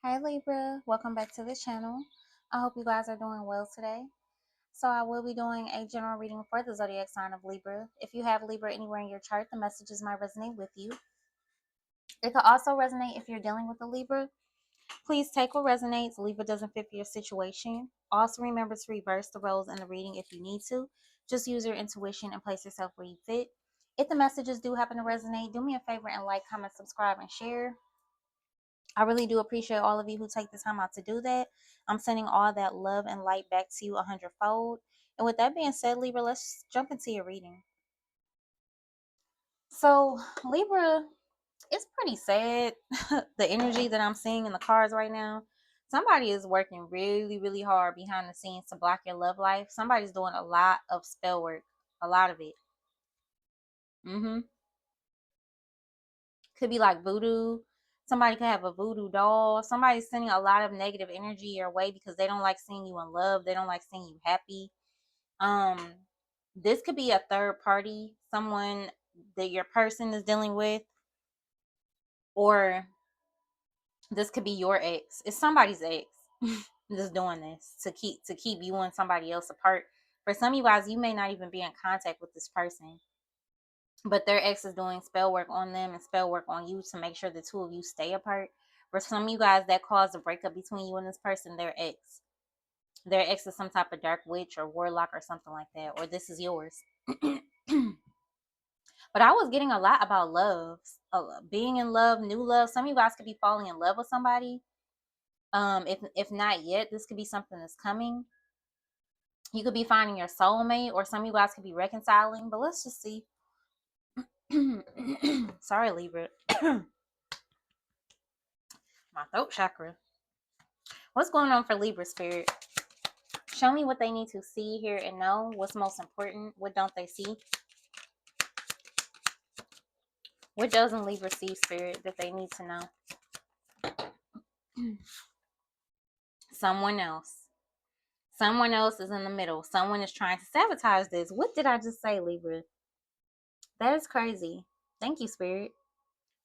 Hi Libra, welcome back to the channel. I hope you guys are doing well today. So I will be doing a general reading for the zodiac sign of Libra. If you have Libra anywhere in your chart, the messages might resonate with you. It could also resonate if you're dealing with a Libra. Please take what resonates. Libra doesn't fit for your situation. Also remember to reverse the roles in the reading if you need to. Just use your intuition and place yourself where you fit. If the messages do happen to resonate, do me a favor and like, comment, subscribe, and share. I really do appreciate all of you who take the time out to do that. I'm sending all that love and light back to you 100-fold. And with that being said, Libra, let's jump into your reading. So, Libra, it's pretty sad the energy that I'm seeing in the cards right now. Somebody is working really, really hard behind the scenes to block your love life. Somebody's doing a lot of spell work, a lot of it. Could be like voodoo. Somebody could have a voodoo doll. Somebody's sending a lot of negative energy your way because they don't like seeing you in love. They don't like seeing you happy. Um, this could be a third party, someone that your person is dealing with, or this could be your ex. It's somebody's ex just doing this to keep you and somebody else apart. For some of you guys, you may not even be in contact with this person, but their ex is doing spell work on them and spell work on you to make sure the two of you stay apart. For some of you guys, that caused a breakup between you and this person, their ex. Their ex is some type of dark witch or warlock or something like that, or this is yours. But I was getting a lot about love, being in love, new love. Some of you guys could be falling in love with somebody. If not yet, this could be something that's coming. You could be finding your soulmate, or some of you guys could be reconciling. But let's just see. Sorry, Libra. My throat chakra. What's going on for Libra spirit? Show me what they need to see, hear, and know. What's most important? What don't they see? What doesn't Libra see, spirit, that they need to know? Someone else. Someone else is in the middle. Someone is trying to sabotage this. What did I just say, Libra? That is crazy. Thank you, spirit.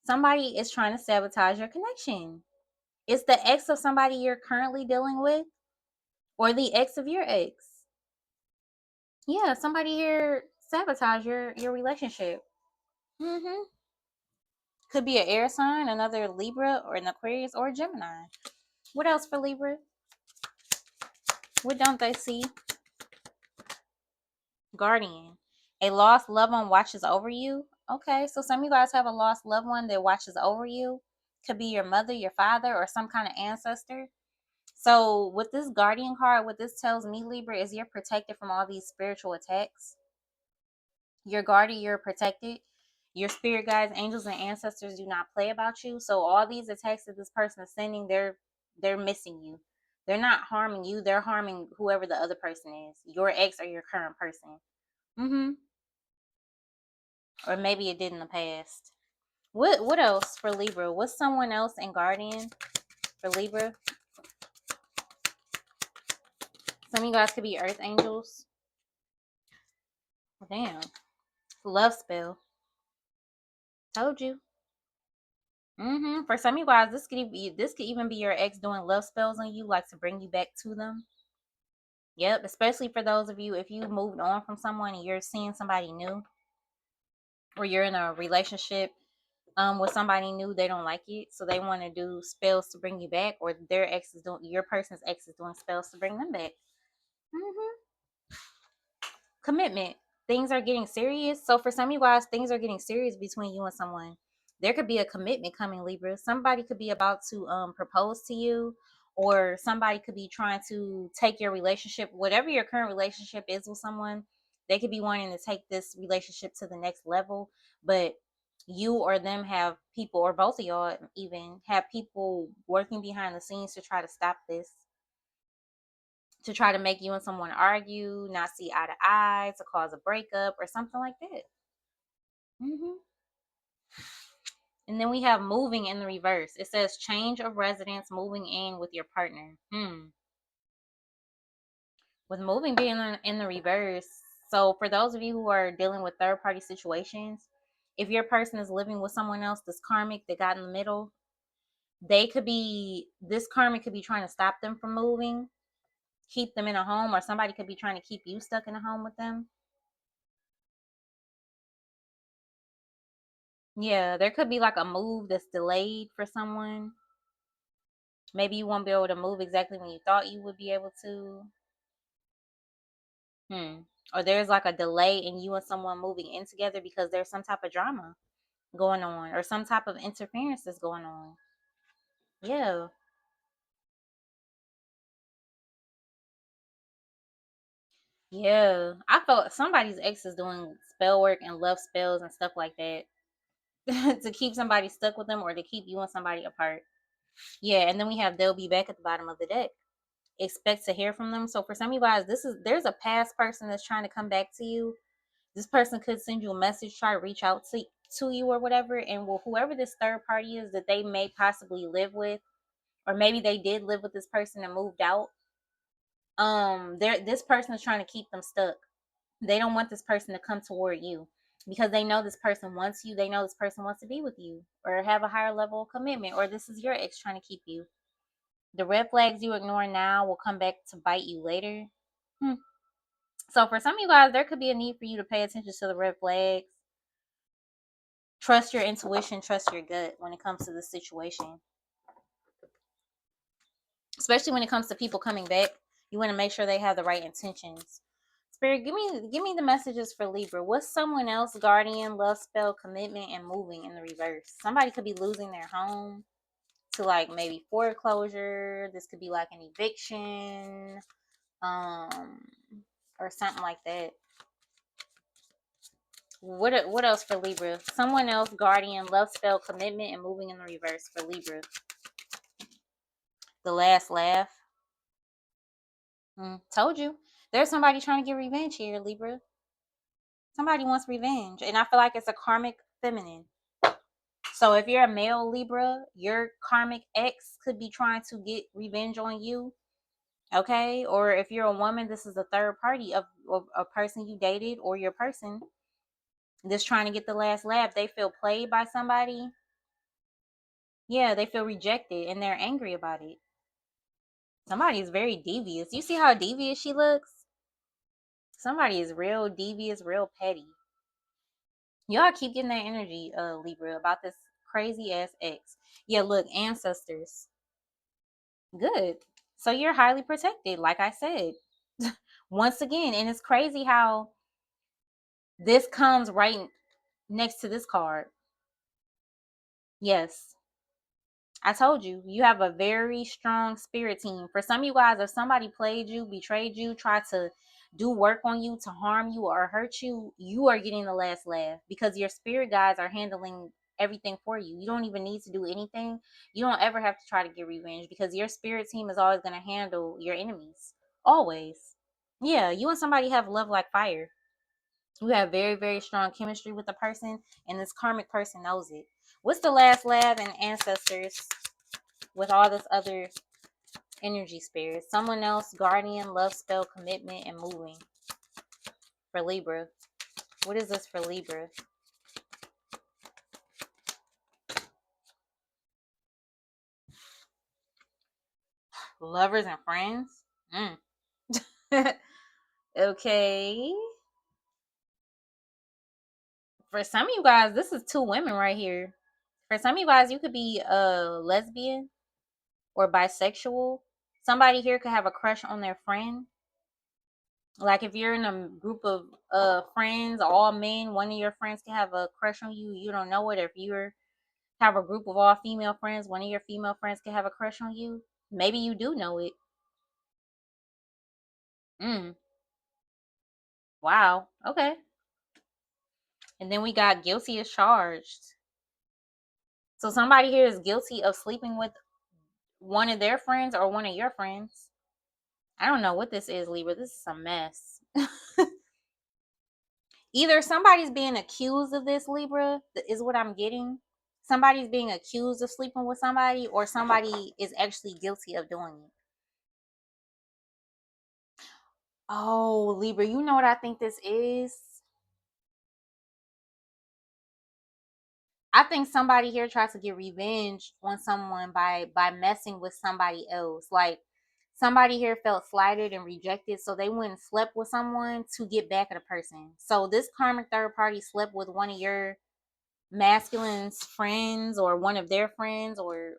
Somebody is trying to sabotage your connection. It's the ex of somebody you're currently dealing with, or the ex of your ex. Yeah, somebody here sabotage your relationship. Could be an air sign, another Libra, or an Aquarius, or a Gemini. What else for Libra? What don't they see? Guardian. A lost loved one watches over you. Okay, so some of you guys have a lost loved one that watches over you. Could be your mother, your father, or some kind of ancestor. So with this guardian card, what this tells me, Libra, is you're protected from all these spiritual attacks. You're guarded, you're protected. Your spirit guides, angels, and ancestors do not play about you. So all these attacks that this person is sending, they're missing you. They're not harming you. They're harming whoever the other person is, your ex or your current person. Or maybe it did in the past. What else for Libra? What's someone else in Guardian for Libra? Some of you guys could be earth angels. Damn. Love spell. Told you. For some of you guys, this could even be your ex doing love spells on you, like to bring you back to them. Yep, especially for those of you, if you moved on from someone and you're seeing somebody new, or you're in a relationship with somebody new, they don't like it, so they want to do spells to bring you back, or their ex is doing, your person's ex is doing spells to bring them back. Commitment. Things are getting serious. So for some of you guys, things are getting serious between you and someone. There could be a commitment coming, Libra. Somebody could be about to propose to you, or somebody could be trying to take your relationship, whatever your current relationship is with someone. They could be wanting to take this relationship to the next level, but you or them have people, or both of y'all even have people working behind the scenes to try to stop this, to try to make you and someone argue, not see eye to eye, to cause a breakup or something like that. And then we have moving in the reverse. It says change of residence, moving in with your partner. With moving being in the reverse, so for those of you who are dealing with third party situations, if your person is living with someone else that's karmic, that got in the middle, This karmic could be trying to stop them from moving, keep them in a home, or somebody could be trying to keep you stuck in a home with them. Yeah, there could be like a move that's delayed for someone. Maybe you won't be able to move exactly when you thought you would be able to. Hmm. Or there's like a delay in you and someone moving in together because there's some type of drama going on or some type of interference that's going on. Yeah. Yeah. I felt somebody's ex is doing spell work and love spells and stuff like that to keep somebody stuck with them or to keep you and somebody apart. Yeah, and then we have they'll be back at the bottom of the deck. Expect to hear from them. So for some of you guys, there's a past person that's trying to come back to you. This person could send you a message, try to reach out to you or whatever, and well, whoever this third party is that they may possibly live with, or maybe they did live with this person and moved out. This person is trying to keep them stuck. They don't want this person to come toward you because they know this person wants you. They know this person wants to be with you or have a higher level of commitment, or this is your ex trying to keep you. The red flags you ignore now will come back to bite you later. Hmm. So for some of you guys, there could be a need for you to pay attention to the red flags. Trust your intuition, trust your gut when it comes to this situation. Especially when it comes to people coming back, you want to make sure they have the right intentions. Spirit, give me the messages for Libra. What's someone else guardian, love spell, commitment, and moving in the reverse? Somebody could be losing their home to like maybe foreclosure. This could be like an eviction, um, or something like that. What else for Libra? Someone else guardian, love spell, commitment, and moving in the reverse for Libra. The last laugh. Told you. There's somebody trying to get revenge here, Libra. Somebody wants revenge. And I feel like it's a karmic feminine. So if you're a male Libra, your karmic ex could be trying to get revenge on you. Okay? Or if you're a woman, this is a third party of a person you dated or your person that's trying to get the last laugh. They feel played by somebody. Yeah, they feel rejected and they're angry about it. Somebody is very devious. You see how devious she looks? Somebody is real devious, real petty. Y'all keep getting that energy, Libra, about this crazy ass ex. Yeah, look, ancestors. Good. So you're highly protected, like I said. Once again, and it's crazy how this comes right next to this card. Yes. I told you, you have a very strong spirit team. For some of you guys, if somebody played you, betrayed you, tried to do work on you to harm you or hurt you, you are getting the last laugh because your spirit guides are handling everything for you. You don't even need to do anything. You don't ever have to try to get revenge because your spirit team is always going to handle your enemies. Always. Yeah, you and somebody have love like fire. You have very, very strong chemistry with the person, and this karmic person knows it. What's the last laugh and ancestors with all this other energy spirits? Someone else, guardian, love spell, commitment, and moving for Libra. What is this for Libra? Lovers and friends? Okay. For some of you guys, this is two women right here. For some of you guys, you could be a lesbian or bisexual. Somebody here could have a crush on their friend. Like if you're in a group of friends, all men, one of your friends can have a crush on you. You don't know it. Or if you're have a group of all female friends, one of your female friends can have a crush on you. Maybe you do know it. Mm, wow. Okay. And then we got guilty as charged. So somebody here is guilty of sleeping with one of their friends or one of your friends. I don't know what this is, Libra. This is a mess. Either somebody's being accused of this, Libra, is what I'm getting. Somebody's being accused of sleeping with somebody, or somebody is actually guilty of doing it. Oh, Libra, you know what I think this is? I think somebody here tries to get revenge on someone by messing with somebody else. Like somebody here felt slighted and rejected, so they went and slept with someone to get back at a person. So this karmic third party slept with one of your masculine's friends or one of their friends, or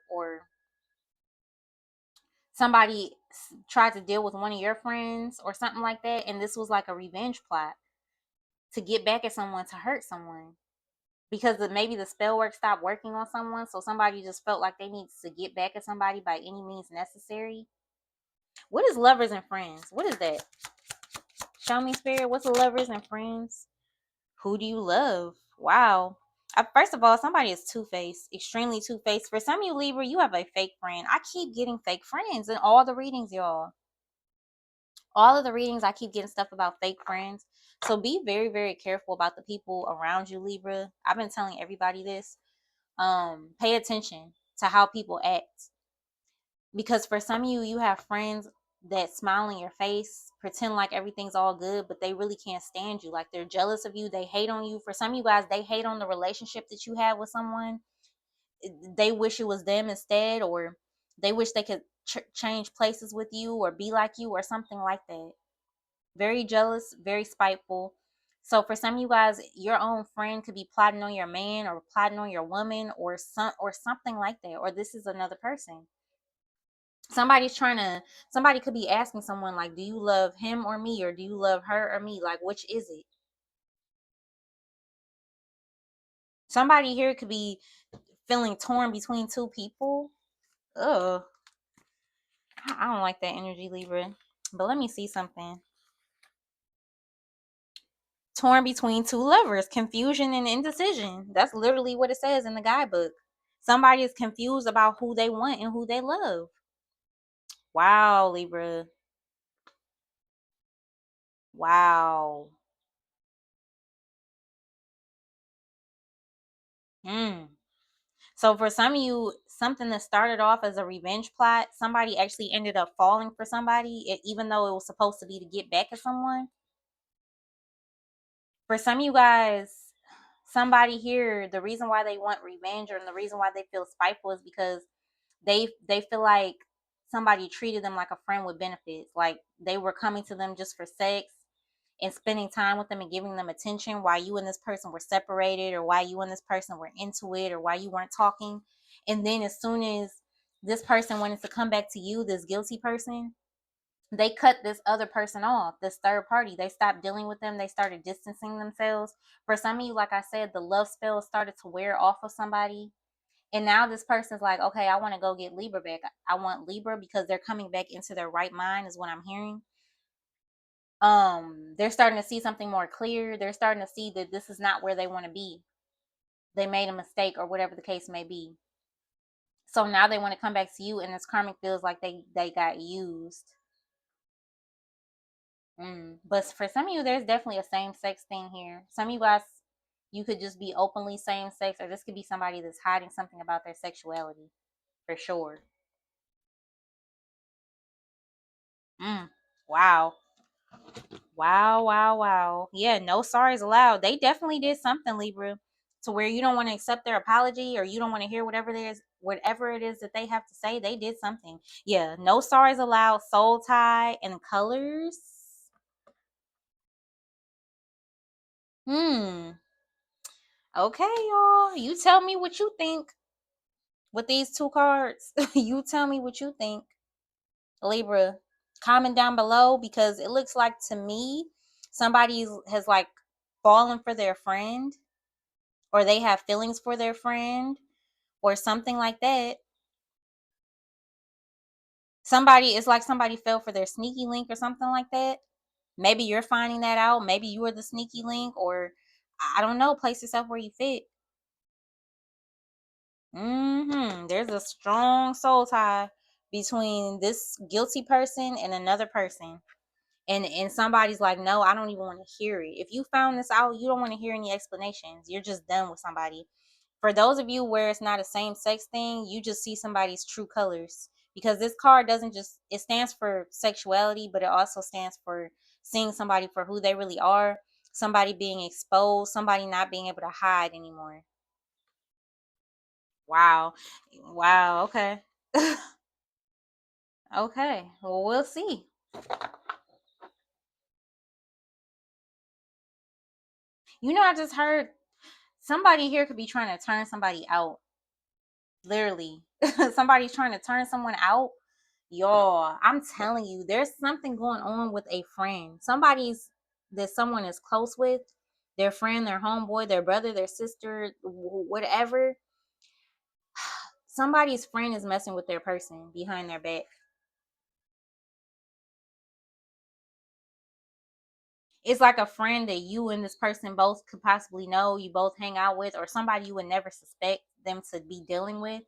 somebody tried to deal with one of your friends or something like that, and this was like a revenge plot to get back at someone, to hurt someone, because maybe the spell work stopped working on someone, so somebody just felt like they need to get back at somebody by any means necessary. What is lovers and friends? What is that? Show me, spirit. What's lovers and friends? Who do you love? Wow. First of all, somebody is two-faced, extremely two-faced. For some of you Libra, you have a fake friend. I keep getting fake friends in all the readings, y'all. All of the readings, I keep getting stuff about fake friends. So be very, very careful about the people around you, Libra. I've been telling everybody this. Pay attention to how people act, because for some of you, you have friends that smile in your face, pretend like everything's all good, but they really can't stand you. Like they're jealous of you, they hate on you. For some of you guys, they hate on the relationship that you have with someone. They wish it was them instead, or they wish they could change places with you or be like you or something like that. Very jealous, very spiteful. So for some of you guys, your own friend could be plotting on your man or plotting on your woman or something like that. Or this is another person. Somebody could be asking someone like, do you love him or me, or do you love her or me? Like, which is it? Somebody here could be feeling torn between two people. Ugh, I don't like that energy, Libra. But let me see something. Torn between two lovers, confusion and indecision. That's literally what it says in the guidebook. Somebody is confused about who they want and who they love. Wow, Libra. Wow. Hmm. So for some of you, something that started off as a revenge plot, somebody actually ended up falling for somebody, even though it was supposed to be to get back at someone. For some of you guys, somebody here, the reason why they want revenge or the reason why they feel spiteful is because they feel like somebody treated them like a friend with benefits. Like they were coming to them just for sex and spending time with them and giving them attention while you and this person were separated, or while you and this person were into it, or while you weren't talking. And then as soon as this person wanted to come back to you, this guilty person, they cut this other person off, this third party. They stopped dealing with them. They started distancing themselves. For some of you, like I said, the love spell started to wear off of somebody. And now this person's like, okay, I want to go get Libra back. I want Libra because they're coming back into their right mind, is what I'm hearing. They're starting to see something more clear. They're starting to see that this is not where they want to be. They made a mistake or whatever the case may be. So now they want to come back to you, and this karmic feels like they got used. But for some of you, there's definitely a same sex thing here. Some of you guys, you could just be openly same sex, or this could be somebody that's hiding something about their sexuality, for sure. Wow. Wow, wow, wow. Yeah, no sorries allowed. They definitely did something, Libra, to where you don't want to accept their apology, or you don't want to hear whatever it is that they have to say. They did something. Yeah, no sorries allowed. Soul tie and colors. Hmm. Okay, y'all. You tell me what you think with these two cards. You tell me what you think, Libra. Comment down below, because it looks like to me somebody has like fallen for their friend, or they have feelings for their friend or something like that. Somebody, it's like somebody fell for their sneaky link or something like that. Maybe you're finding that out. Maybe you are the sneaky link, or I don't know, place yourself where you fit. There's a strong soul tie between this guilty person and another person. And somebody's like, no, I don't even want to hear it. If you found this out, you don't want to hear any explanations. You're just done with somebody. For those of you where it's not a same sex thing, you just see somebody's true colors, because this card doesn't just, it stands for sexuality, but it also stands for seeing somebody for who they really are, somebody being exposed, somebody not being able to hide anymore. Wow. Wow. Okay. Okay. Well, we'll see. I just heard somebody here could be trying to turn somebody out. Literally. Somebody's trying to turn someone out. Y'all, I'm telling you, there's something going on with a friend. That someone is close with, their friend, their homeboy, their brother, their sister, whatever. Somebody's friend is messing with their person behind their back. It's like a friend that you and this person both could possibly know, you both hang out with, or somebody you would never suspect them to be dealing with.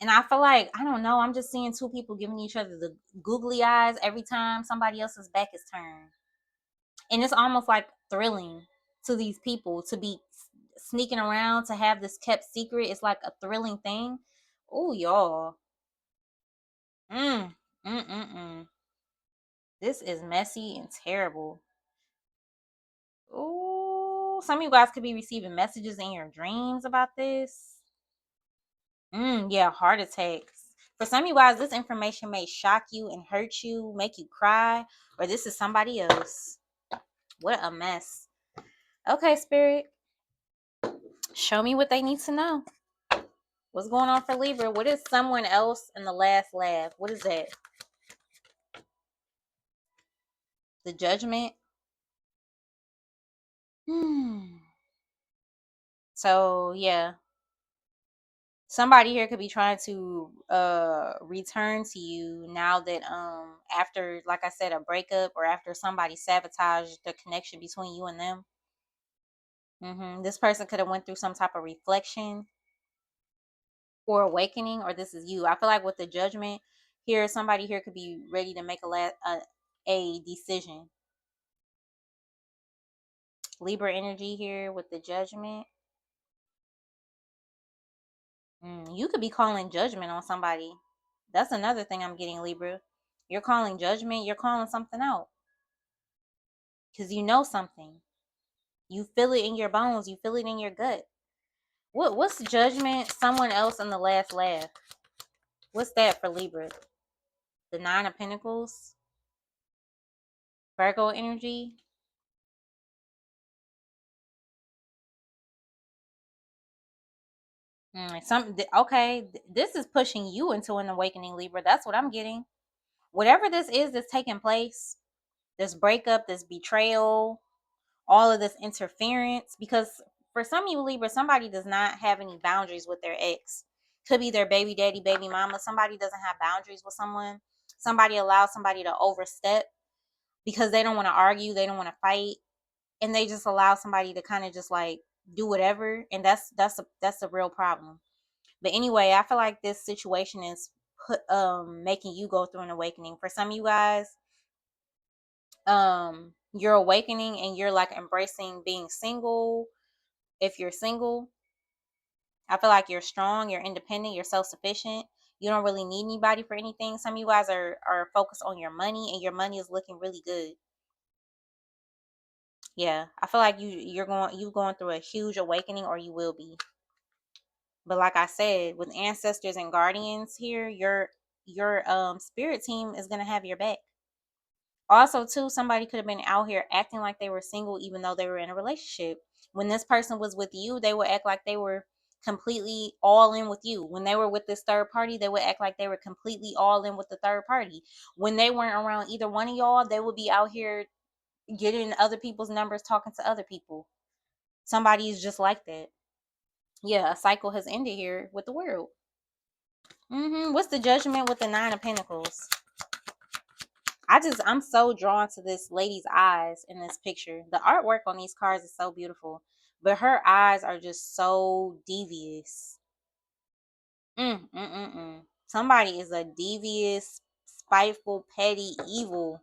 And I feel like, I don't know, I'm just seeing two people giving each other the googly eyes every time somebody else's back is turned. And it's almost like thrilling to these people to be sneaking around, to have this kept secret. It's like a thrilling thing. Oh, y'all. Mm, This is messy and terrible. Oh, some of you guys could be receiving messages in your dreams about this. Yeah, heart attacks. For some of you guys, this information may shock you and hurt you, make you cry, or this is somebody else. What a mess. Okay, Spirit, show me what they need to know. What's going on for Libra? What is someone else in the last laugh? What is that? The Judgment? So, yeah. Somebody here could be trying to return to you now that after, like I said, a breakup, or after somebody sabotaged the connection between you and them. This person could have went through some type of reflection or awakening, or this is you. I feel like with the Judgment here, somebody here could be ready to make a decision. Libra energy here with the Judgment. You could be calling judgment on somebody. That's another thing I'm getting, Libra. You're calling judgment. You're calling something out because you know something. You feel it in your bones. You feel it in your gut. What's judgment? Someone else in the last laugh. What's that for Libra? The Nine of Pentacles. Virgo energy. Okay. This is pushing you into an awakening, Libra. That's what I'm getting. Whatever this is that's taking place, this breakup, this betrayal, all of this interference, because for some of you Libra, somebody does not have any boundaries with their ex. Could be their baby daddy, baby mama. Somebody doesn't have boundaries with someone. Somebody allows somebody to overstep because they don't want to argue, they don't want to fight, and they just allow somebody to kind of just like do whatever, and that's a real problem. But anyway, I feel like this situation is making you go through an awakening. For some of you guys, you're awakening and you're like embracing being single. If you're single, I feel like you're strong, you're independent, you're self-sufficient. You don't really need anybody for anything. Some of you guys are focused on your money, and your money is looking really good. Yeah, I feel like you're going through a huge awakening, or you will be. But like I said, with ancestors and guardians here, your spirit team is gonna have your back. Also, too, somebody could have been out here acting like they were single even though they were in a relationship. When this person was with you, they would act like they were completely all in with you. When they were with this third party, they would act like they were completely all in with the third party. When they weren't around either one of y'all, they would be out here getting other people's numbers, talking to other people. Somebody is just like that. Yeah, a cycle has ended here with the world. What's the Judgment with the Nine of Pentacles? I'm so drawn to this lady's eyes in this picture. The artwork on these cards is so beautiful, but her eyes are just so devious. Somebody is a devious, spiteful, petty, evil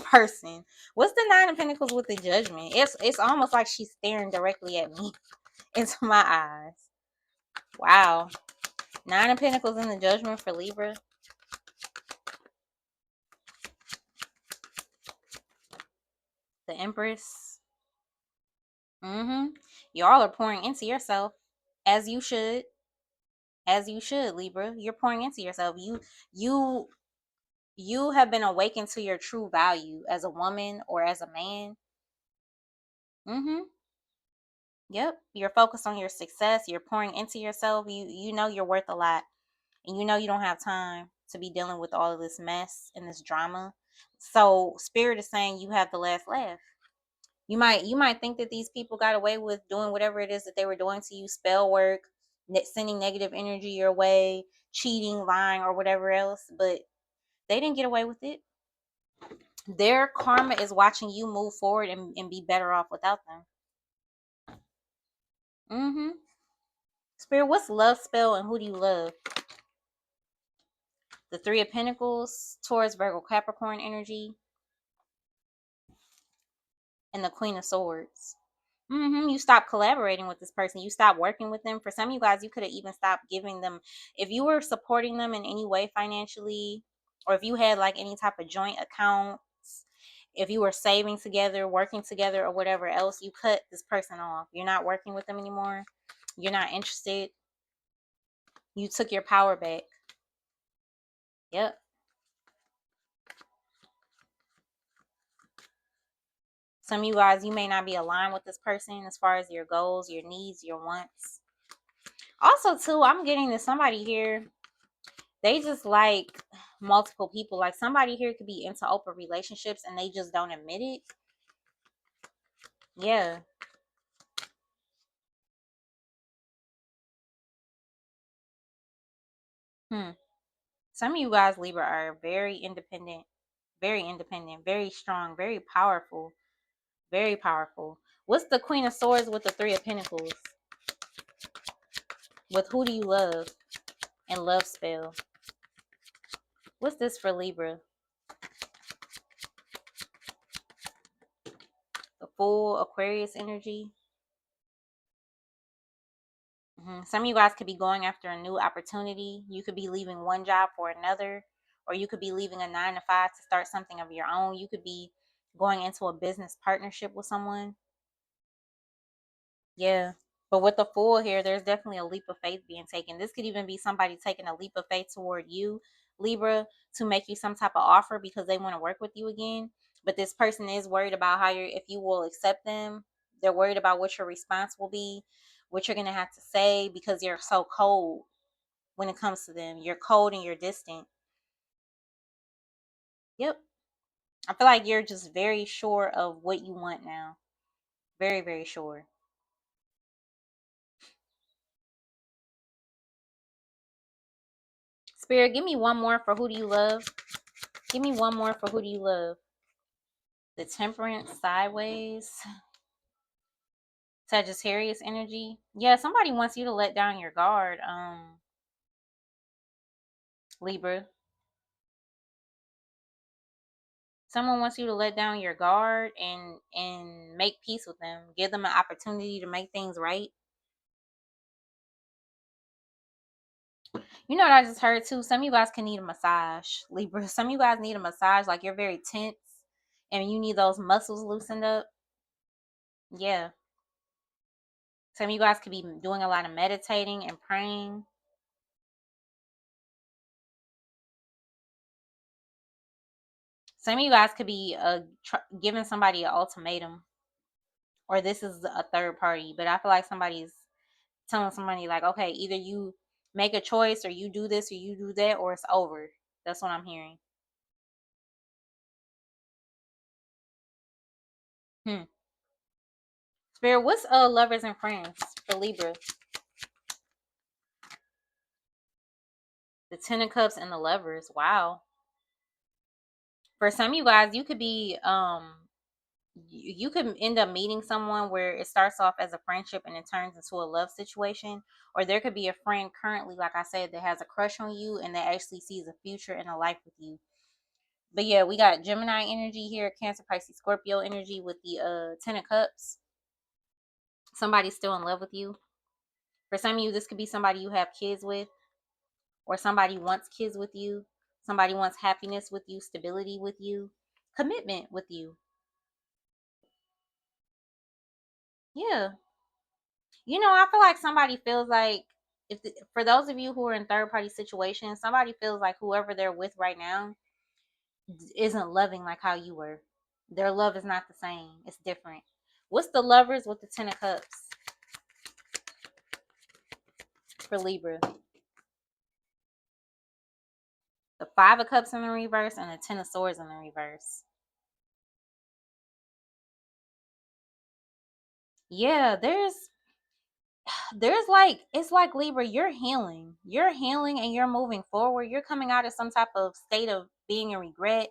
person. What's the Nine of Pentacles with the Judgment? It's almost like she's staring directly at me into my eyes. Wow. Nine of Pentacles in the Judgment for Libra. The Empress. Y'all are pouring into yourself, as you should. As you should, Libra. You're pouring into yourself. You you have been awakened to your true value as a woman or as a man. Mm-hmm. Yep. You're focused on your success. You're pouring into yourself. You know you're worth a lot. And you know you don't have time to be dealing with all of this mess and this drama. So spirit is saying you have the last laugh. You might think that these people got away with doing whatever it is that they were doing to you, spell work, sending negative energy your way, cheating, lying, or whatever else, but they didn't get away with it. Their karma is watching you move forward and be better off without them. Mm-hmm. Spirit, what's love spell and who do you love? The Three of Pentacles, Taurus, Virgo, Capricorn energy, and the Queen of Swords. You stop collaborating with this person. You stop working with them. For some of you guys, you could have even stopped giving them, if you were supporting them in any way financially, or if you had like any type of joint accounts, if you were saving together, working together, or whatever else, you cut this person off. You're not working with them anymore. You're not interested. You took your power back. Yep. Some of you guys, you may not be aligned with this person as far as your goals, your needs, your wants. Also, too, I'm getting to somebody here. They just like multiple people. Like somebody here could be into open relationships and they just don't admit it. Yeah. Hmm. Some of you guys, Libra, are very independent, very strong, very powerful, very powerful. What's the Queen of Swords with the Three of Pentacles? With who do you love? And love spell. What's this for Libra? The full Aquarius energy. Some of you guys could be going after a new opportunity. You could be leaving one job for another, or you could be leaving a 9 to 5 to start something of your own. You could be going into a business partnership with someone. Yeah. But with the Fool here, there's definitely a leap of faith being taken. This could even be somebody taking a leap of faith toward you, Libra, to make you some type of offer because they want to work with you again. But this person is worried about if you will accept them. They're worried about what your response will be, what you're going to have to say because you're so cold when it comes to them. You're cold and you're distant. Yep. I feel like you're just very sure of what you want now. Very, very sure. Spirit, give me one more for who do you love? Give me one more for who do you love? The Temperance sideways. Sagittarius energy. Yeah, somebody wants you to let down your guard, Libra. Someone wants you to let down your guard and make peace with them. Give them an opportunity to make things right. You know what I just heard too? Some of you guys can need a massage, Libra. Some of you guys need a massage, like you're very tense and you need those muscles loosened up. Yeah. Some of you guys could be doing a lot of meditating and praying. Some of you guys could be giving somebody an ultimatum, or this is a third party. But I feel like somebody's telling somebody like, okay, either you make a choice, or you do this, or you do that, or it's over. That's what I'm hearing. Hmm. Spirit, what's lovers and friends for Libra? The Ten of Cups and the Lovers. Wow. For some of you guys, you could be you could end up meeting someone where it starts off as a friendship and it turns into a love situation, or there could be a friend currently, like I said, that has a crush on you and that actually sees a future and a life with you. But yeah, we got Gemini energy here, Cancer, Pisces, Scorpio energy with the Ten of Cups. Somebody's still in love with you. For some of you, this could be somebody you have kids with, or somebody wants kids with you. Somebody wants happiness with you, stability with you, commitment with you. Yeah. I feel like somebody feels like, for those of you who are in third party situations, somebody feels like whoever they're with right now isn't loving like how you were. Their love is not the same. It's different. What's the Lovers with the Ten of Cups for Libra? The Five of Cups in the reverse and the Ten of Swords in the reverse. Yeah, there's like, it's like, Libra, you're healing and you're moving forward. You're coming out of some type of state of being in regret,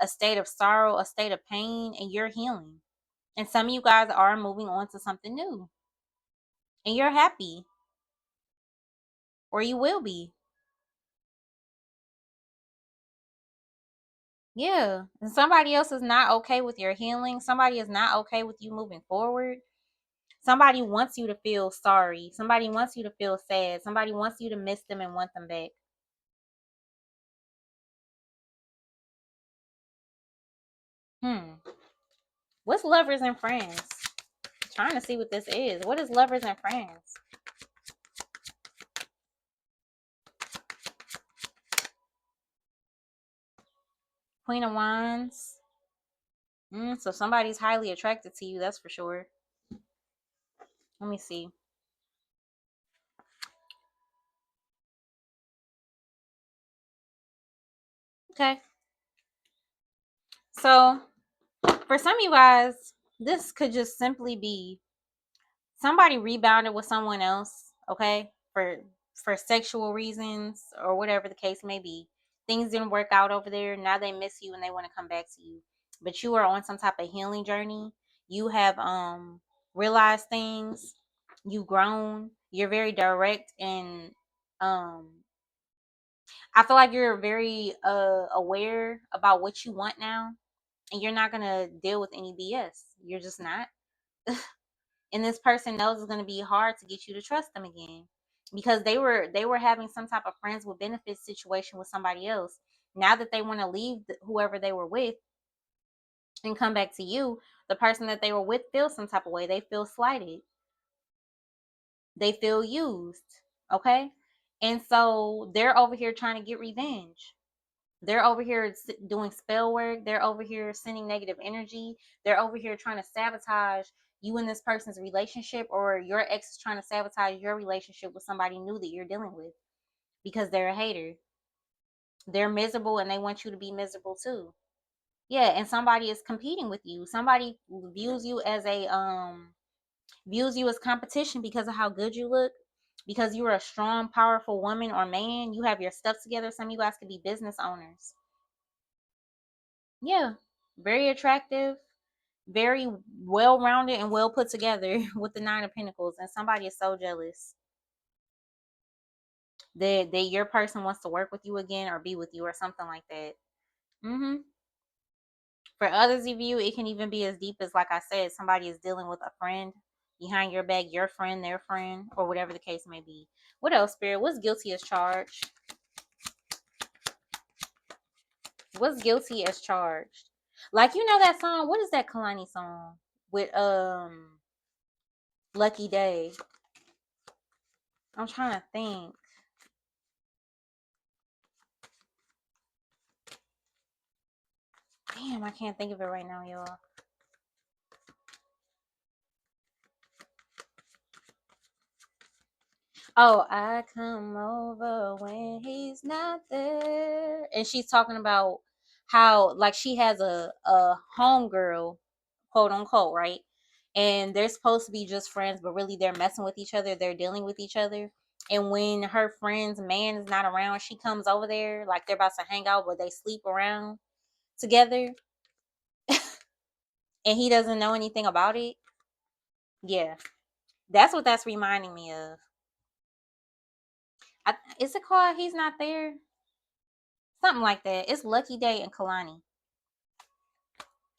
a state of sorrow, a state of pain, and you're healing. And some of you guys are moving on to something new, and you're happy, or you will be. Yeah, and somebody else is not okay with your healing. Somebody is not okay with you moving forward. Somebody wants you to feel sorry. Somebody wants you to feel sad. Somebody wants you to miss them and want them back. What's Lovers and Friends? I'm trying to see what this is. What is Lovers and Friends? Queen of Wands. So somebody's highly attracted to you, that's for sure. Let me see. Okay. So for some of you guys, this could just simply be somebody rebounded with someone else, okay, for sexual reasons or whatever the case may be. Things didn't work out over there. Now they miss you and they want to come back to you. But you are on some type of healing journey. You have realized things. You've grown. You're very direct, and um I feel like you're very aware about what you want now, and you're not gonna deal with any BS. You're just not. And this person knows it's going to be hard to get you to trust them again, because they were having some type of friends with benefits situation with somebody else. Now that they want to leave whoever they were with and come back to you, the person that they were with feels some type of way. They feel slighted, they feel used, okay? And so they're over here trying to get revenge. They're over here doing spell work. They're over here sending negative energy. They're over here trying to sabotage you and this person's relationship, or your ex is trying to sabotage your relationship with somebody new that you're dealing with, because they're a hater. They're miserable and they want you to be miserable too. Yeah, and somebody is competing with you. Somebody views you as competition because of how good you look, because you're a strong, powerful woman or man. You have your stuff together. Some of you guys could be business owners. Yeah, very attractive, very well rounded and well put together with the Nine of Pentacles. And somebody is so jealous that your person wants to work with you again or be with you or something like that. For others of you, it can even be as deep as, like I said, somebody is dealing with a friend behind your back, your friend, their friend, or whatever the case may be. What else, Spirit? What's guilty as charged? What's guilty as charged? Like, that song? What is that Kalani song with Lucky Day? I'm trying to think. Damn, I can't think of it right now, y'all. Oh, I come over when he's not there. And she's talking about how, like, she has a homegirl, quote unquote, right? And they're supposed to be just friends, but really they're messing with each other. They're dealing with each other. And when her friend's man is not around, she comes over there like they're about to hang out, but they sleep around together. And he doesn't know anything about it. Yeah, that's what that's reminding me of. Is it called He's Not There? Something like that. It's Lucky Day and Kalani.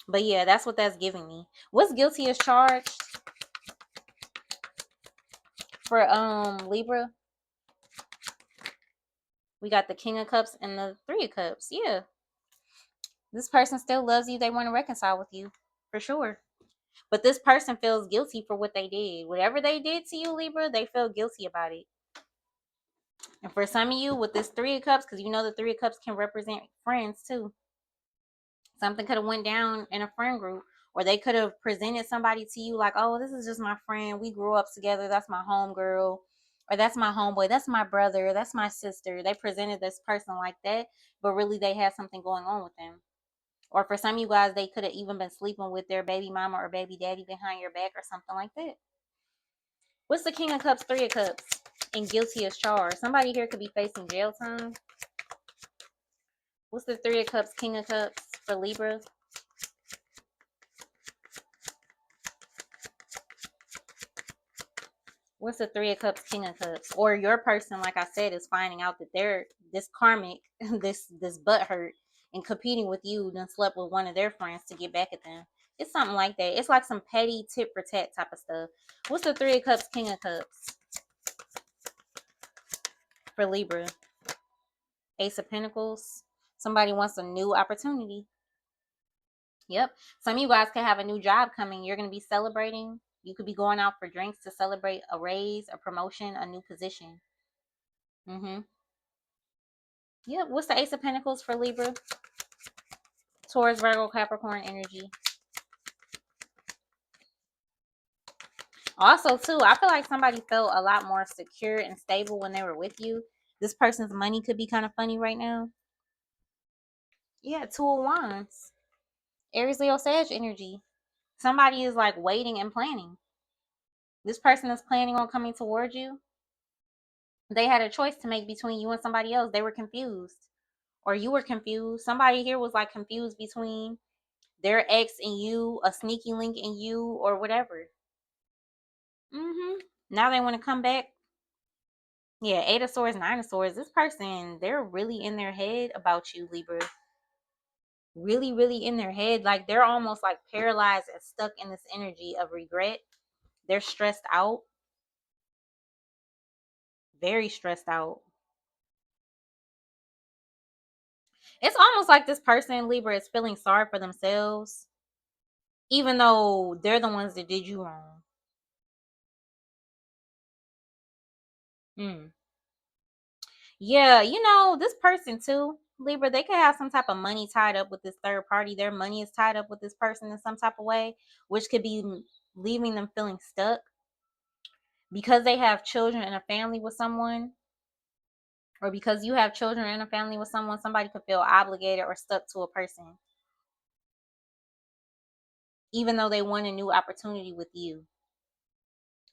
But yeah, that's what that's giving me. What's guilty as charged for Libra? We got the King of Cups and the Three of Cups. Yeah. This person still loves you. They want to reconcile with you. For sure. But this person feels guilty for what they did. Whatever they did to you, Libra, they feel guilty about it. And for some of you, with this Three of Cups, because you know the Three of Cups can represent friends too. Something could have went down in a friend group, or they could have presented somebody to you like, oh, this is just my friend. We grew up together. That's my homegirl, or that's my homeboy. That's my brother. That's my sister. They presented this person like that, but really they had something going on with them. Or for some of you guys, they could have even been sleeping with their baby mama or baby daddy behind your back or something like that. What's the King of Cups, Three of Cups, and guilty as charged? Somebody here could be facing jail time. What's the Three of Cups, King of Cups for Libra? What's the Three of Cups, King of Cups? Or your person, like I said, is finding out that they're this karmic, this butt hurt, and competing with you, then slept with one of their friends to get back at them. It's something like that. It's like some petty tit for tat type of stuff. What's the Three of Cups, King of Cups for Libra? Ace of Pentacles. Somebody wants a new opportunity. Yep. Some of you guys could have a new job coming. You're going to be celebrating. You could be going out for drinks to celebrate a raise, a promotion, a new position. Mm-hmm. Yep. What's the Ace of Pentacles for Libra? Taurus, Virgo, Capricorn energy. Also, too, I feel like somebody felt a lot more secure and stable when they were with you. This person's money could be kind of funny right now. Yeah, Two of Wands. Aries, Leo, Sag energy. Somebody is like waiting and planning. This person is planning on coming towards you. They had a choice to make between you and somebody else. They were confused. Or you were confused. Somebody here was like confused between their ex and you, a sneaky link in you, or whatever. Now they want to come back. Yeah, Eight of Swords, Nine of Swords. This person, they're really in their head about you, Libra. Really, really in their head. Like they're almost like paralyzed and stuck in this energy of regret. They're stressed out. Very stressed out. It's almost like this person, Libra, is feeling sorry for themselves, even though they're the ones that did you wrong. Mm. Yeah, this person too, Libra, they could have some type of money tied up with this third party. Their money is tied up with this person in some type of way, which could be leaving them feeling stuck because they have children and a family with someone, or because you have children and a family with someone. Somebody could feel obligated or stuck to a person, even though they want a new opportunity with you.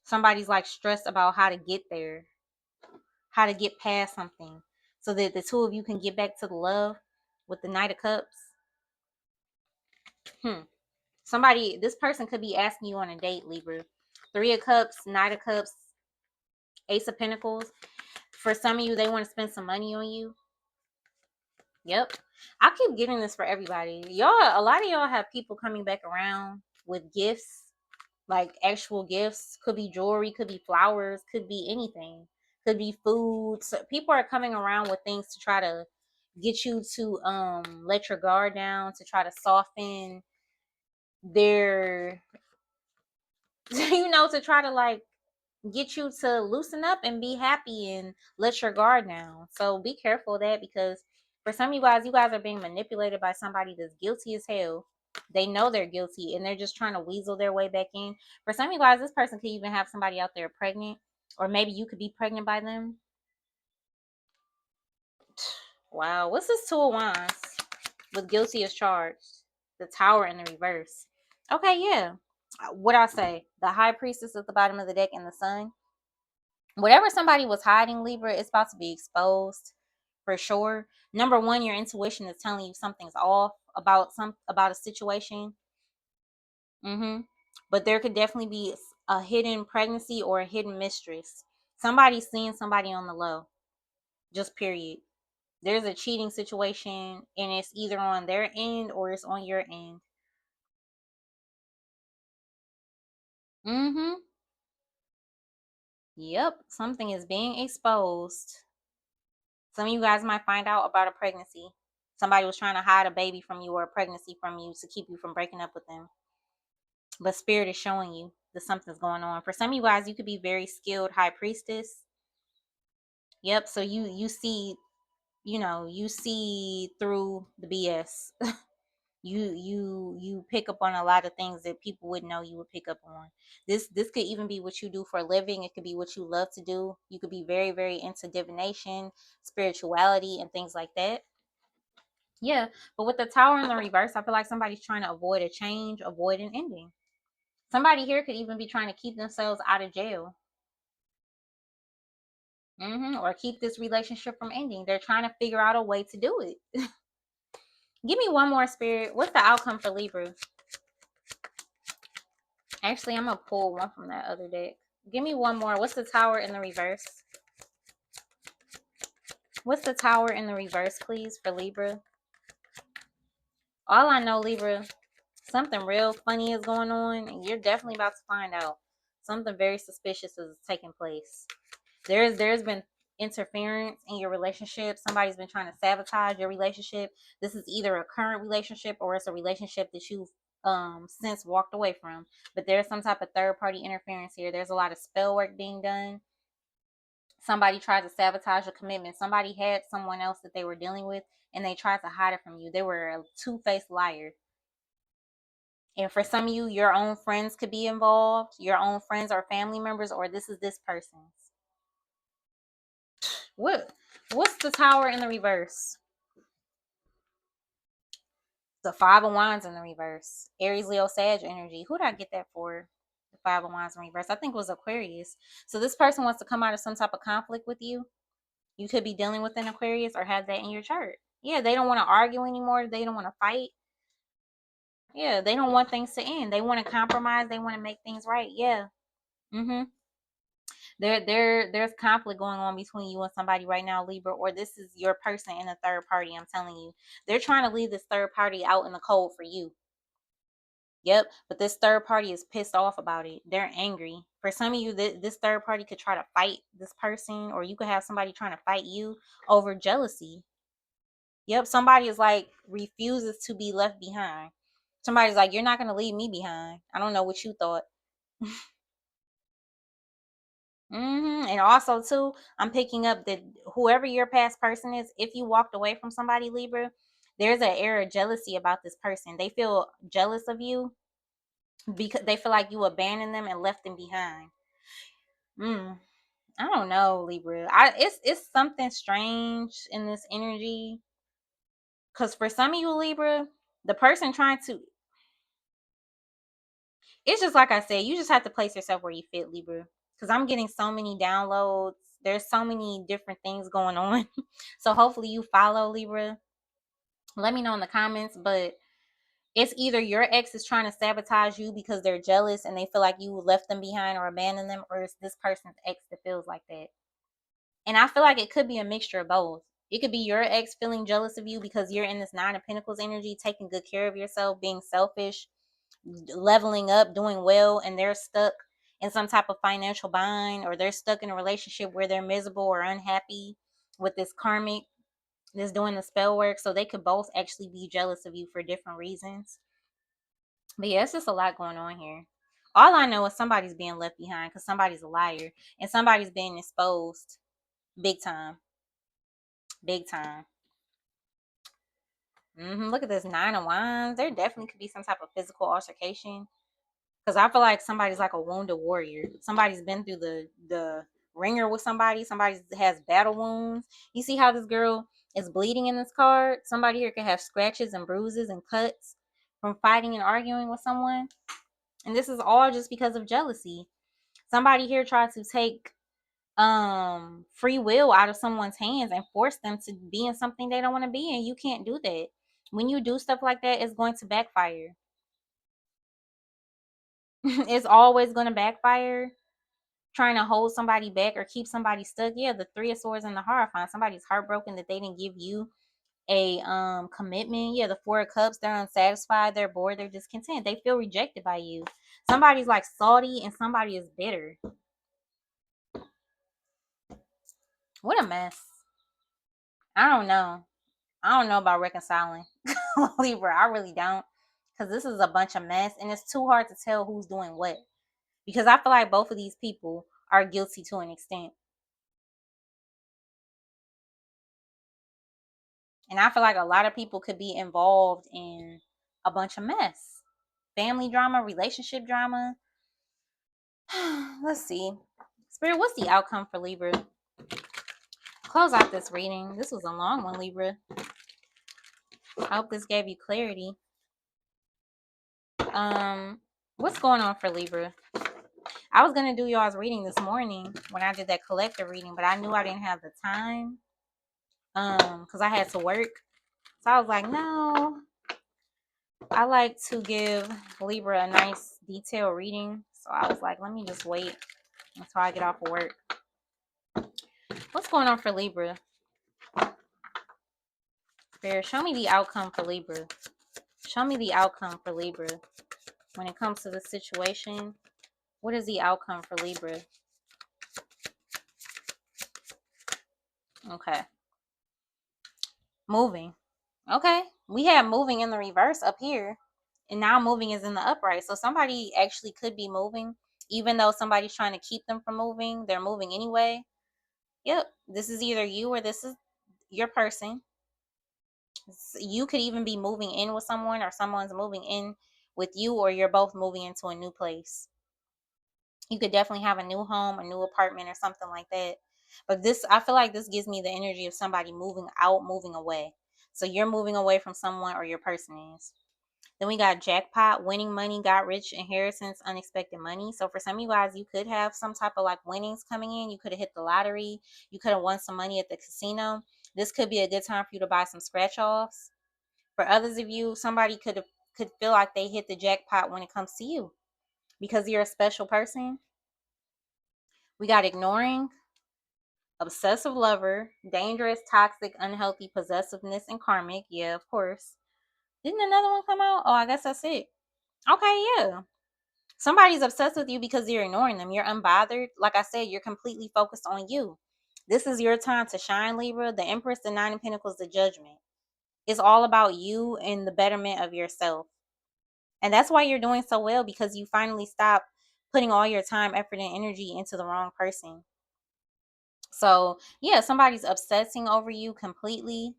Somebody's like stressed about how to get there, how to get past something, so that the two of you can get back to the love with the Knight of Cups. This person could be asking you on a date, Libra. Three of Cups, Knight of Cups, Ace of Pentacles. For some of you, they want to spend some money on you. Yep. I keep getting this for everybody. A lot of y'all have people coming back around with gifts, like actual gifts. Could be jewelry, could be flowers, could be anything. Could be food. So people are coming around with things to try to get you to let your guard down, to try to soften their to try to like get you to loosen up and be happy and let your guard down. So be careful of that, because for some of you guys are being manipulated by somebody that's guilty as hell. They know they're guilty and they're just trying to weasel their way back in. For some of you guys, this person could even have somebody out there pregnant, or maybe you could be pregnant by them. Wow, what's this Two of Wands with guilty as charged? The Tower in the reverse. Okay, yeah. What I say? The High Priestess at the bottom of the deck and the Sun. Whatever somebody was hiding, Libra, it's about to be exposed for sure. Number one, your intuition is telling you something's off about a situation. But there could definitely be a hidden pregnancy or a hidden mistress. Somebody's seeing somebody on the low. Just period. There's a cheating situation, and it's either on their end or it's on your end. Yep, something is being exposed. Some of you guys might find out about a pregnancy. Somebody was trying to hide a baby from you or a pregnancy from you to keep you from breaking up with them. but spirit is showing you that something's going on. For some of you guys, you could be very skilled high priestess. Yep. So you see, you see through the BS. You pick up on a lot of things that people wouldn't know you would pick up on. This could even be what you do for a living. It could be what you love to do. You could be very, very into divination, spirituality, and things like that. Yeah, but with the tower in the reverse, I feel like somebody's trying to avoid a change, avoid an ending. Somebody here could even be trying to keep themselves out of jail. Or keep this relationship from ending. They're trying to figure out a way to do it. Give me one more, spirit. What's the outcome for Libra? Actually, I'm gonna pull one from that other deck. Give me one more. What's the tower in the reverse? What's the tower in the reverse, please, for Libra? All I know, Libra, something real funny is going on, and you're definitely about to find out. Something very suspicious is taking place. There's been interference in your relationship. Somebody's been trying to sabotage your relationship. This is either a current relationship or it's a relationship that you've since walked away from. But there's some type of third party interference here. There's a lot of spell work being done. Somebody tried to sabotage a commitment. Somebody had someone else that they were dealing with and they tried to hide it from you. They were a two-faced liar. And for some of you, your own friends could be involved, your own friends or family members, or this is this person's. What's the tower in the reverse? The Five of Wands in the reverse. Aries, Leo, Sag energy. Who did I get that for? The Five of Wands in reverse. I think it was Aquarius. So this person wants to come out of some type of conflict with you. You could be dealing with an Aquarius or have that in your chart. Yeah, they don't want to argue anymore. They don't want to fight. Yeah, they don't want things to end. They want to compromise. They want to make things right. Yeah. Mm-hmm. There's conflict going on between you and somebody right now, Libra, or this is your person in a third party. I'm telling you, they're trying to leave this third party out in the cold for you. Yep, but this third party is pissed off about it. They're angry. For some of you, this third party could try to fight this person, or you could have somebody trying to fight you over jealousy. Yep, somebody is like refuses to be left behind. Somebody's like, you're not gonna leave me behind. I don't know what you thought. And also too, I'm picking up that whoever your past person is, if you walked away from somebody, Libra, there's an air of jealousy about this person. They feel jealous of you because they feel like you abandoned them and left them behind. Mm, I don't know, Libra. It's something strange in this energy. Cause for some of you, Libra, the person trying to, it's just like I said, you just have to place yourself where you fit, Libra. Because I'm getting so many downloads. There's so many different things going on. So hopefully you follow, Libra. Let me know in the comments. But it's either your ex is trying to sabotage you because they're jealous and they feel like you left them behind or abandoned them, or it's this person's ex that feels like that. And I feel like it could be a mixture of both. It could be your ex feeling jealous of you because you're in this Nine of Pentacles energy, taking good care of yourself, being selfish, leveling up, doing well, and they're stuck in some type of financial bind, or they're stuck in a relationship where they're miserable or unhappy with this karmic that's doing the spell work. So they could both actually be jealous of you for different reasons. But yeah, it's just a lot going on here. All I know is somebody's being left behind because somebody's a liar and somebody's being exposed big time. Big time. Look at this Nine of Wands. There definitely could be some type of physical altercation. Because I feel like somebody's like a wounded warrior. Somebody's been through the ringer with somebody. Somebody has battle wounds. You see how this girl is bleeding in this card? Somebody here could have scratches and bruises and cuts from fighting and arguing with someone. And this is all just because of jealousy. Somebody here tried to take free will out of someone's hands and force them to be in something they don't want to be in. You can't do that. When you do stuff like that, it's going to backfire. It's always going to backfire. Trying to hold somebody back or keep somebody stuck. Yeah, the Three of Swords and the Hierophant. Somebody's heartbroken that they didn't give you a commitment. Yeah, the Four of Cups, they're unsatisfied, they're bored, they're discontent. They feel rejected by you. Somebody's like salty and somebody is bitter. What a mess. I don't know. I don't know about reconciling. Libra, I really don't. because this is a bunch of mess and it's too hard to tell who's doing what. Because I feel like both of these people are guilty to an extent. And I feel like a lot of people could be involved in a bunch of mess. Family drama, relationship drama. Let's see. Spirit, what's the outcome for Libra? Close out this reading. This was a long one, Libra. I hope this gave you clarity. What's going on for Libra? I was gonna do y'all's reading this morning when I did that collective reading, but I knew I didn't have the time. Because I had to work. So I was like, no. I like to give Libra a nice detailed reading. So I was like, let me just wait until I get off of work. What's going on for Libra? Spirit, show me the outcome for Libra. Show me the outcome for Libra. When it comes to the situation, what is the outcome for Libra? Okay. Moving. Okay. We have moving in the reverse up here. And now moving is in the upright. So somebody actually could be moving. Even though somebody's trying to keep them from moving, they're moving anyway. Yep. This is either you or this is your person. You could even be moving in with someone, or someone's moving in with you, or you're both moving into a new place. You could definitely have a new home, a new apartment, or something like that. But this, I feel like this gives me the energy of somebody moving out, moving away. So you're moving away from someone, or your person is. Then we got jackpot, winning money, got rich, inheritance, unexpected money. So for some of you guys, you could have some type of like winnings coming in. You could have hit the lottery. You could have won some money at the casino. This could be a good time for you to buy some scratch offs. For others of you, somebody could feel like they hit the jackpot when it comes to you because you're a special person. We got ignoring, obsessive lover, dangerous, toxic, unhealthy, possessiveness, and karmic. Yeah, of course. Didn't another one come out? Oh, I guess that's it. Okay, yeah. Somebody's obsessed with you because you're ignoring them. You're unbothered. Like I said, you're completely focused on you. This is your time to shine, Libra. The Empress, the Nine of Pentacles, the Judgment. It's all about you and the betterment of yourself. And that's why you're doing so well, because you finally stop putting all your time, effort, and energy into the wrong person. So, yeah, somebody's obsessing over you completely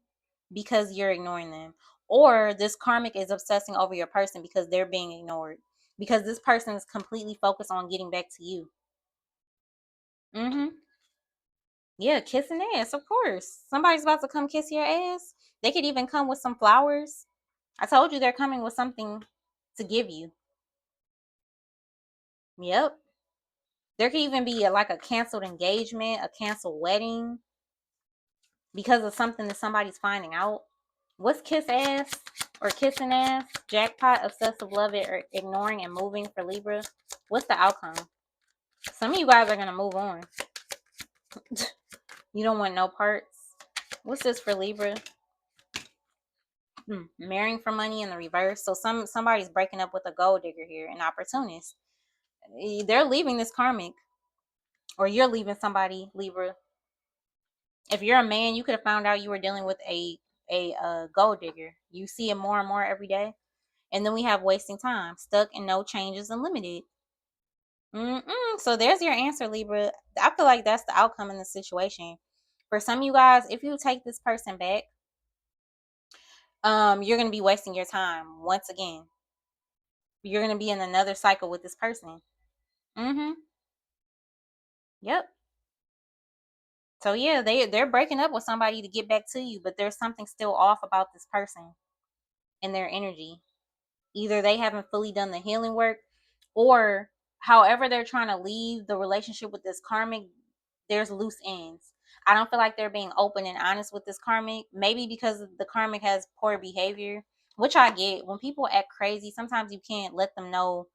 because you're ignoring them. Or this karmic is obsessing over your person because they're being ignored. Because this person is completely focused on getting back to you. Yeah, kissing ass, of course. Somebody's about to come kiss your ass. They could even come with some flowers. I told you they're coming with something to give you. Yep. There could even be like a canceled engagement, a canceled wedding because of something that somebody's finding out. What's kiss ass or kissing ass? Jackpot, obsessive love it, or ignoring and moving for Libra. What's the outcome? Some of you guys are going to move on. You don't want no parts. What's this for Libra? Marrying for money in the reverse. So somebody's breaking up with a gold digger here, an opportunist. They're leaving this karmic, or you're leaving somebody, Libra. If you're a man, you could have found out you were dealing with a gold digger. You see it more and more every day. And then we have wasting time, stuck and no changes and limited. So there's your answer, Libra. I feel like that's the outcome in the situation. For some of you guys, if you take this person back, you're gonna be wasting your time once again. You're gonna be in another cycle with this person. Yep. So yeah, they're breaking up with somebody to get back to you, but there's something still off about this person and their energy. Either they haven't fully done the healing work, or however they're trying to leave the relationship with this karmic, there's loose ends. I don't feel like they're being open and honest with this karmic. Maybe because the karmic has poor behavior, which I get. When people act crazy, sometimes you can't let them know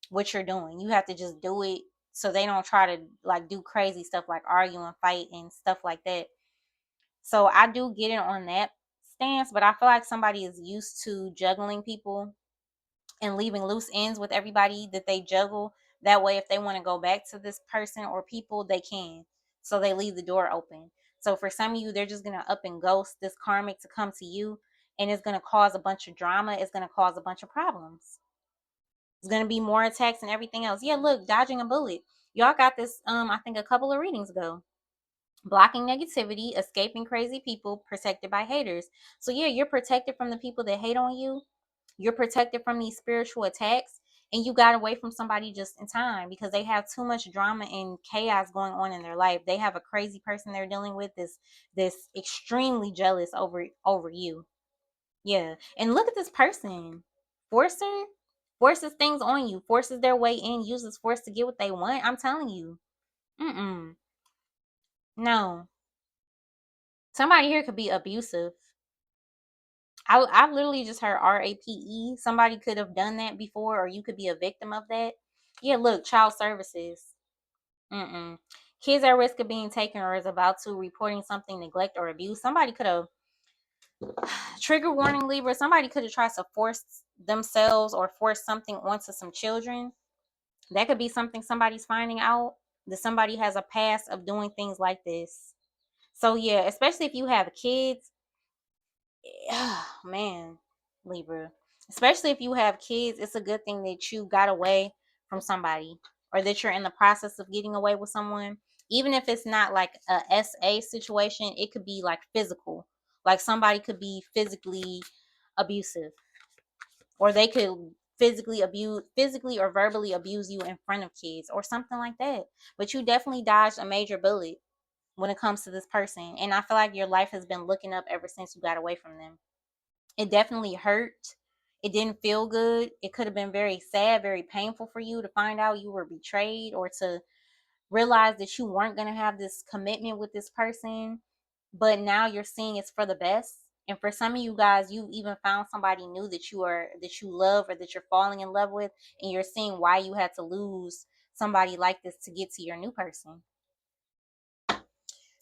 what you're doing. You have to just do it so they don't try to like do crazy stuff like argue and fight and stuff like that. So I do get it on that stance, but I feel like somebody is used to juggling people and leaving loose ends with everybody that they juggle. That way, if they want to go back to this person or people, they can. So they leave the door open. So for some of you, they're just going to up and ghost this karmic to come to you. and it's going to cause a bunch of drama. It's going to cause a bunch of problems. It's going to be more attacks and everything else. Yeah, look, dodging a bullet. Y'all got this, I think a couple of readings ago. Blocking negativity, escaping crazy people, protected by haters. So yeah, you're protected from the people that hate on you. You're protected from these spiritual attacks, and you got away from somebody just in time because they have too much drama and chaos going on in their life. They have a crazy person they're dealing with, this extremely jealous over you. Yeah. And look at this person. Forcer forces things on you, forces their way in, uses force to get what they want. I'm telling you. Mm-mm. No. Somebody here could be abusive. I literally just heard RAPE. Somebody could have done that before, or you could be a victim of that. Yeah, look, child services. Mm-mm. Kids at risk of being taken or is about to reporting something, neglect or abuse. Somebody could have trigger warning, Libra. Somebody could have tried to force themselves or force something onto some children. That could be something somebody's finding out, that somebody has a past of doing things like this. So yeah, especially if you have kids, man, Libra. Especially if you have kids, it's a good thing that you got away from somebody, or that you're in the process of getting away with someone. Even if it's not like a SA situation, it could be like physical. Like somebody could be physically abusive, or they could physically or verbally abuse you in front of kids or something like that. But you definitely dodged a major bullet when it comes to this person. And I feel like your life has been looking up ever since you got away from them. It definitely hurt. It didn't feel good. It could have been very sad, very painful for you to find out you were betrayed, or to realize that you weren't going to have this commitment with this person. But now you're seeing it's for the best. And for some of you guys, you even found somebody new that you love, or that you're falling in love with, and you're seeing why you had to lose somebody like this to get to your new person.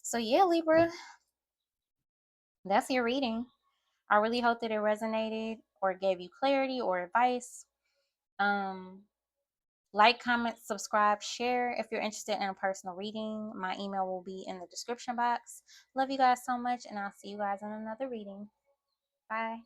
So yeah, Libra, that's your reading. I really hope that it resonated or gave you clarity or advice. Um, like, comment, subscribe, share if you're interested in a personal reading. My email will be in the description box. Love you guys so much, and I'll see you guys in another reading. Bye.